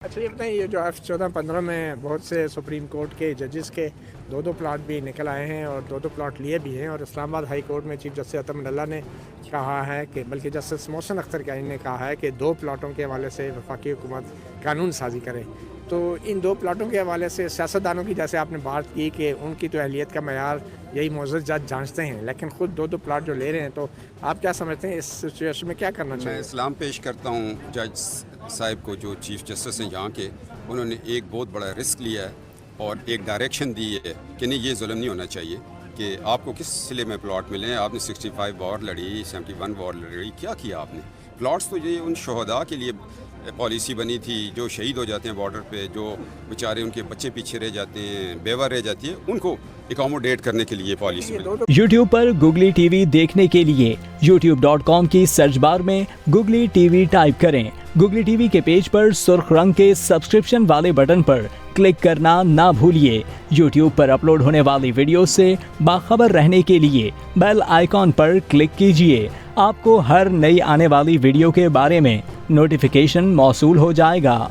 اچھا یہ بتائیں، یہ جو F14-15 میں بہت سے سپریم کورٹ کے ججز کے دو پلاٹ بھی نکل آئے ہیں اور دو پلاٹ لیے بھی ہیں، اور اسلام آباد ہائی کورٹ میں چیف جسٹس عطا اللہ نے کہا ہے کہ بلکہ جسٹس محسن اختر کیانی نے کہا ہے کہ 2 پلاٹوں کے حوالے سے وفاقی حکومت قانون سازی کرے. تو ان 2 پلاٹوں کے حوالے سے سیاستدانوں کی جیسے آپ نے بات کی کہ ان کی تو اہلیت کا معیار یہی معزز جج جانچتے ہیں، لیکن خود 2 پلاٹ جو لے رہے ہیں، تو آپ کیا سمجھتے ہیں اس سچویشن میں کیا کرنا چاہیے؟ میں اسلام پیش کرتا ہوں جج صاحب کو جو چیف جسٹس ہیں یہاں کے. انہوں نے ایک بہت بڑا رسک لیا ہے اور ایک ڈائریکشن دی ہے کہ نہیں، یہ ظلم نہیں ہونا چاہیے کہ آپ کو کس سلے میں پلاٹ ملیں. آپ نے 65 وار لڑی، 71 وار لڑی، کیا کیا آپ نے؟ پلاٹس تو یہ ان شہداء کے لیے پالیسی بنی تھی جو شہید ہو جاتے ہیں بارڈر پہ، جو بیچارے ان کے بچے پیچھے رہ جاتے ہیں، بیوہ رہ جاتی ہے، ان کو اکاموڈیٹ کرنے کے لیے پالیسی بنی. یوٹیوب پر گوگلی ٹی وی دیکھنے کے لیے youtube.com کی سرچ بار میں گوگلی ٹی وی ٹائپ کریں. گوگلی ٹی وی کے پیج پر سرخ رنگ کے سبسکرپشن والے بٹن پر کلک کرنا نہ بھولیے. یوٹیوب پر اپلوڈ ہونے والی ویڈیو سے باخبر رہنے کے لیے بیل آئیکن پر کلک کیجیے. آپ کو ہر نئی آنے والی ویڈیو کے بارے میں نوٹیفیکیشن موصول ہو جائے گا.